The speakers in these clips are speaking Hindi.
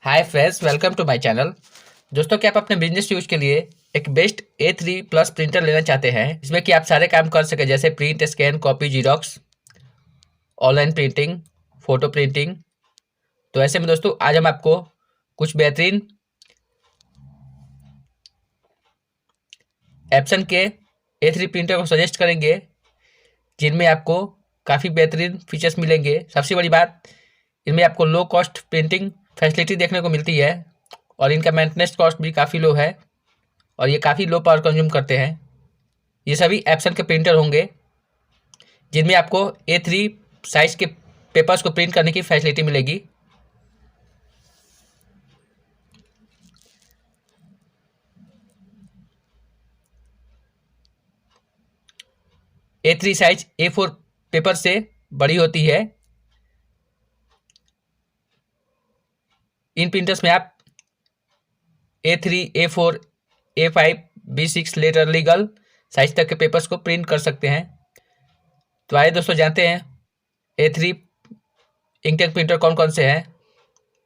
Hi friends, welcome to my channel. दोस्तों, क्या आप अपने बिजनेस यूज के लिए एक बेस्ट A3+ प्रिंटर लेना चाहते हैं, इसमें कि आप सारे काम कर सके, जैसे print, scan, copy, xerox, online printing, photo printing. तो ऐसे में दोस्तों, आज हम आपको कुछ बेहतरीन एप्सन के A3 प्रिंटर को सजेस्ट करेंगे, जिनमें आपको काफ़ी बेहतरीन फीचर्स मिलेंगे। सबसे बड़ी बात, इनमें आपको लो कॉस्ट प्रिंटिंग फैसिलिटी देखने को मिलती है और इनका मेंटेनेंस कॉस्ट भी काफ़ी लो है और ये काफ़ी लो पावर कंज्यूम करते हैं। ये सभी एप्सन के प्रिंटर होंगे जिनमें आपको A3 साइज के पेपर्स को प्रिंट करने की फैसिलिटी मिलेगी। A3 साइज A4 पेपर से बड़ी होती है। इन प्रिंटर्स में आप A3, A4, A5, B6 letter legal size तक के पेपर्स को प्रिंट कर सकते हैं। तो आइए दोस्तों, जानते हैं A3 इंकजेट प्रिंटर कौन कौन से हैं,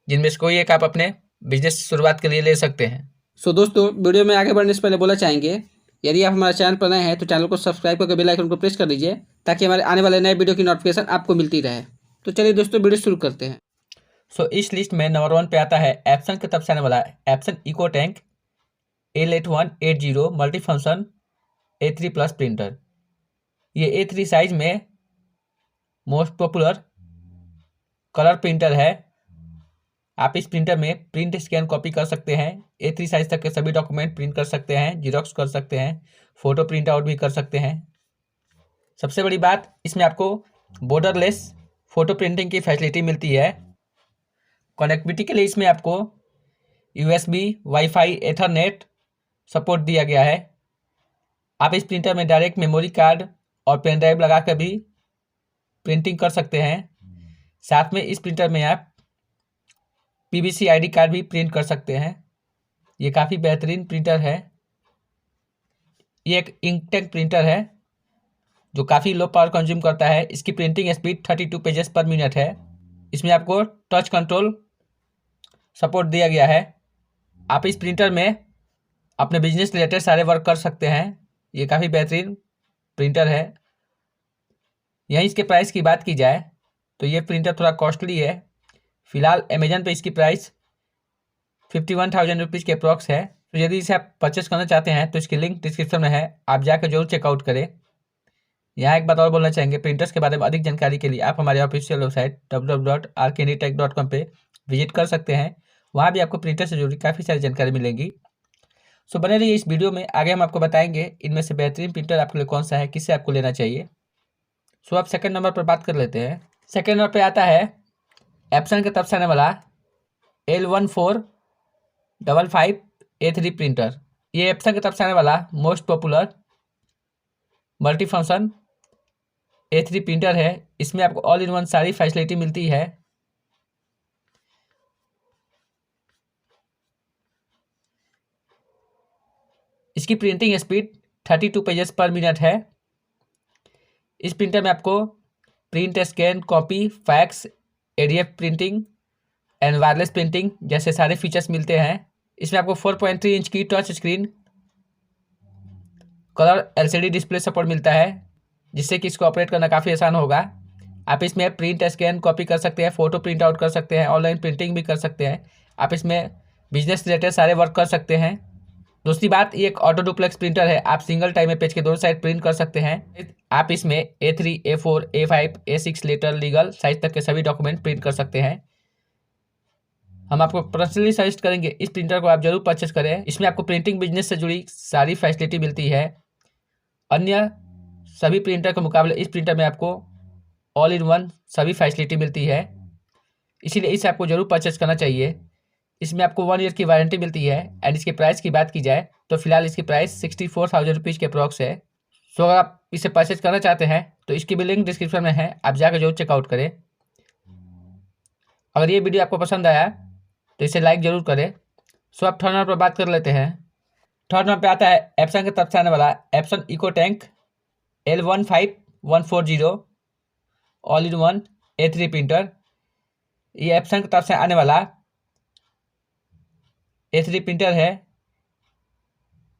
जिनमें से कोई एक आप अपने बिजनेस शुरुआत के लिए ले सकते हैं। दोस्तों, वीडियो में आगे बढ़ने से पहले बोला चाहेंगे, यदि आप हमारे चैनल पर नए हैं तो चैनल को सब्सक्राइब करके बेल आइकन को प्रेस कर दीजिए ताकि हमारे आने वाले नए वीडियो की नोटिफिकेशन आपको मिलती रहे। तो चलिए दोस्तों, वीडियो शुरू करते हैं। इस लिस्ट में नंबर 1 पे आता है एप्सन की तरफ से आने वाला Epson Eco Tank A8180 multi function A3+ printer. ये A3 साइज में मोस्ट पॉपुलर कलर प्रिंटर है। आप इस प्रिंटर में प्रिंट, स्कैन, कॉपी कर सकते हैं। A3 साइज तक के सभी डॉक्यूमेंट प्रिंट कर सकते हैं, जीरोक्स कर सकते हैं, फोटो प्रिंट आउट भी कर सकते हैं। सबसे बड़ी बात, इसमें आपको बॉर्डरलेस फोटो प्रिंटिंग की फैसिलिटी मिलती है। कनेक्टिविटी के लिए इसमें आपको USB, वाईफाई, एथरनेट सपोर्ट दिया गया है। आप इस प्रिंटर में डायरेक्ट मेमोरी कार्ड और पेन ड्राइव लगा कर भी प्रिंटिंग कर सकते हैं। साथ में इस प्रिंटर में आप PVC ID कार्ड भी प्रिंट कर सकते हैं। ये काफ़ी बेहतरीन प्रिंटर है। ये एक इंकटेक प्रिंटर है जो काफ़ी लो पावर कंज्यूम करता है। इसकी प्रिंटिंग स्पीड 32 पेजेस पर मिनट है। इसमें आपको टच कंट्रोल सपोर्ट दिया गया है। आप इस प्रिंटर में अपने बिजनेस रिलेटेड सारे वर्क कर सकते हैं। ये काफ़ी बेहतरीन प्रिंटर है। यहीं इसके प्राइस की बात की जाए तो ये प्रिंटर थोड़ा कॉस्टली है। फिलहाल अमेजन पे इसकी प्राइस 51,000 रुपीज़ के अप्रॉक्स है। तो यदि इसे आप परचेस करना चाहते हैं तो इसकी लिंक डिस्क्रिप्शन में है, आप जाकर जरूर चेकआउट करें। यहाँ एक बात और बोलना चाहेंगे, प्रिंटर्स के बारे में अधिक जानकारी के लिए आप हमारे ऑफिशियल वेबसाइट www.rkinditech.com पे विजिट कर सकते हैं। वहाँ भी आपको प्रिंटर से जुड़ी काफ़ी सारी जानकारी मिलेगी। बने रहिए इस वीडियो में। आगे हम आपको बताएंगे इनमें से बेहतरीन प्रिंटर आपके लिए कौन सा है, किसे आपको लेना चाहिए। आप सेकंड नंबर पर बात कर लेते हैं। सेकंड नंबर पे आता है एप्सन की तरफ से आने वाला L1455 A3 प्रिंटर। ये एप्सन की तरफ से आने वाला most popular multi function A3 printer है। इसमें आपको ऑल इन वन सारी फैसिलिटी मिलती है। इसकी प्रिंटिंग स्पीड 32 पेजेस पर मिनट है। इस प्रिंटर में आपको print, scan, copy, fax, ADF printing and wireless printing जैसे सारे फीचर्स मिलते हैं। इसमें आपको 4.3 इंच की touch screen colour LCD display support मिलता है, जिससे कि इसको ऑपरेट करना काफ़ी आसान होगा। आप इसमें प्रिंट, स्कैन, कॉपी कर सकते हैं, फोटो प्रिंट आउट कर सकते हैं, ऑनलाइन प्रिंटिंग भी कर सकते हैं। आप इसमें बिजनेस रिलेटेड सारे वर्क कर सकते हैं। दूसरी बात, ये एक ऑटो डुप्लेक्स प्रिंटर है। आप सिंगल टाइम में पेज के दोनों साइड प्रिंट कर सकते हैं। आप इसमें A3, A4, A5, A6 letter legal size तक के सभी डॉक्यूमेंट प्रिंट कर सकते हैं। हम आपको पर्सनली सजेस्ट करेंगे इस प्रिंटर को आप जरूर परचेस करें। इसमें आपको प्रिंटिंग बिजनेस से जुड़ी सारी फैसिलिटी मिलती है। अन्य सभी प्रिंटर के मुकाबले इस प्रिंटर में आपको ऑल इन वन सभी फैसिलिटी मिलती है, इसीलिए इसे आपको जरूर परचेस करना चाहिए। इसमें आपको 1 ईयर की वारंटी मिलती है। एंड इसके प्राइस की बात की जाए तो फिलहाल इसकी प्राइस 64,000 रुपीज़ के अप्रॉक्स है। अगर आप इसे परचेज करना चाहते हैं तो इसकी भी लिंक डिस्क्रिप्शन में है, आप जाकर जरूर चेकआउट करें। अगर ये वीडियो आपको पसंद आया तो इसे लाइक जरूर करें। अब थर्ड नंबर पर बात कर लेते हैं। थर्ड नंबर पे आता है एप्सन की तरफ से आने वाला Epson Eco Tank L15140 all in one A3 printer. ये एप्सन की तरफ से आने वाला A3 प्रिंटर है।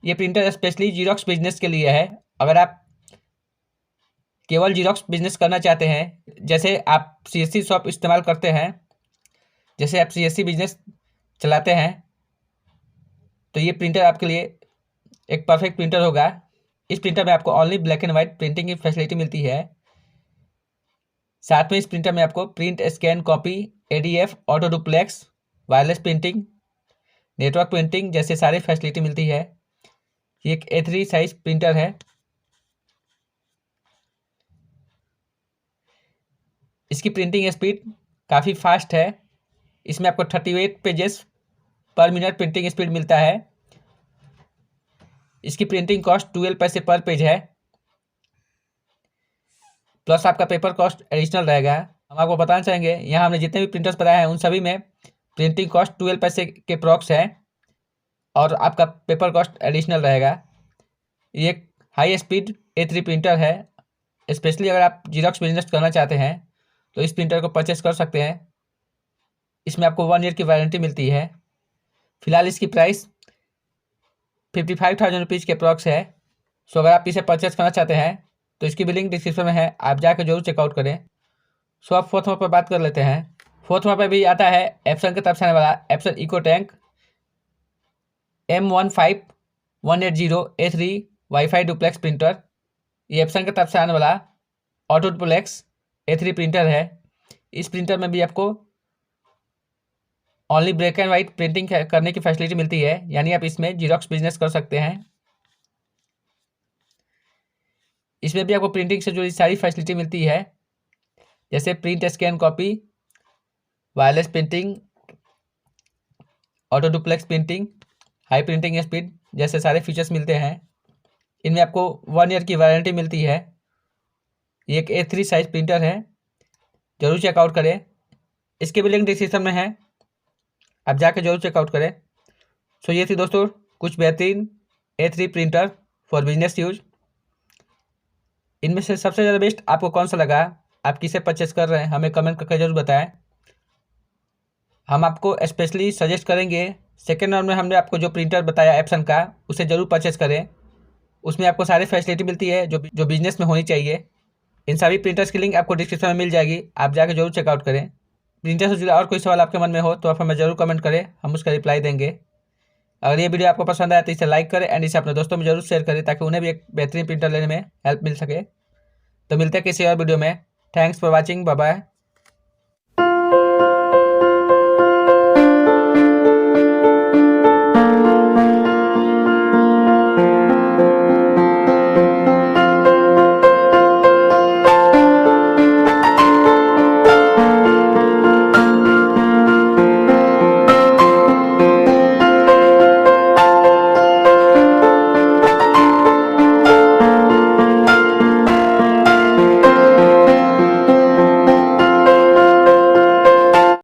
ये प्रिंटर स्पेशली जीरोक्स बिजनेस के लिए है। अगर आप केवल जीरोक्स बिजनेस करना चाहते हैं, जैसे आप CSC शॉप इस्तेमाल करते हैं, जैसे आप CSC बिजनेस चलाते हैं, तो ये प्रिंटर आपके लिए एक परफेक्ट प्रिंटर होगा। इस प्रिंटर में आपको only black and white printing की फैसिलिटी मिलती है। साथ में इस प्रिंटर में आपको print, scan, copy, ADF, auto duplex, wireless printing, network printing जैसे सारी फैसिलिटी मिलती है। ये एक A3 साइज प्रिंटर है। इसकी प्रिंटिंग स्पीड काफ़ी फास्ट है। इसमें आपको 38 पेजेस पर मिनट प्रिंटिंग स्पीड मिलता है। इसकी प्रिंटिंग कॉस्ट 12 पैसे पर पेज है, प्लस आपका पेपर कॉस्ट एडिशनल रहेगा। हम आपको बताना चाहेंगे, यहाँ हमने जितने भी प्रिंटर्स बताए हैं उन सभी में प्रिंटिंग कॉस्ट 12 पैसे के प्रॉक्स है और आपका पेपर कॉस्ट एडिशनल रहेगा। ये एक हाई स्पीड A3 प्रिंटर है। स्पेशली अगर आप जीरोक्स बिजनेस करना चाहते हैं तो इस प्रिंटर को परचेस कर सकते हैं। इसमें आपको 1 ईयर की वारंटी मिलती है। फिलहाल इसकी प्राइस 55,000 रुपीज़ के अप्रॉक्स है। सो अगर आप इसे परचेस करना चाहते हैं तो इसकी भी लिंक डिस्क्रिप्शन में है, आप जाकर जरूर चेकआउट करें। सो आप फोर्थ नंबर पर बात कर लेते हैं। फोर्थ नंबर पर भी आता है एप्सन की तरफ से आने वाला Epson EcoTank M15180 A3 WiFi duplex printer. ये एप्सन की तरफ से आने वाला ऑटो डुप्लेक्स A3 प्रिंटर है। इस प्रिंटर में भी आपको only black and white printing करने की फैसिलिटी मिलती है, यानी आप इसमें जीरोक्स बिजनेस कर सकते हैं। इसमें भी आपको प्रिंटिंग से जुड़ी सारी फैसिलिटी मिलती है, जैसे print, scan, copy, wireless printing, auto duplex printing, high printing speed जैसे सारे फीचर्स मिलते हैं। इनमें आपको 1 ईयर की वारंटी मिलती है। ये एक A3 साइज प्रिंटर है, जरूर चेकआउट करें। इसके भी लिंक डिस्क्रिप्शन में है, आप जाकर जरूर चेकआउट करें। सो ये थी दोस्तों कुछ बेहतरीन A3 printer for business use. इनमें से सबसे ज़्यादा बेस्ट आपको कौन सा लगा, आप किसे परचेस कर रहे हैं, हमें कमेंट करके जरूर बताएं। हम आपको स्पेशली सजेस्ट करेंगे सेकेंड राउंड में हमने आपको जो प्रिंटर बताया एप्सन का, उसे ज़रूर परचेस करें। उसमें आपको सारी फैसिलिटी मिलती है जो बिजनेस में होनी चाहिए। इन सभी प्रिंटर्स की लिंक आपको डिस्क्रिप्शन में मिल जाएगी, आप जाकर जरूर चेकआउट करें। प्रिंटर से जुड़ा और कोई सवाल आपके मन में हो तो आप हमें ज़रूर कमेंट करें, हम उसका रिप्लाई देंगे। अगर ये वीडियो आपको पसंद आया तो इसे लाइक करें एंड इसे अपने दोस्तों में जरूर शेयर करें, ताकि उन्हें भी एक बेहतरीन प्रिंटर लेने में हेल्प मिल सके। तो मिलते हैं किसी और वीडियो में। Thanks for watching, bye bye.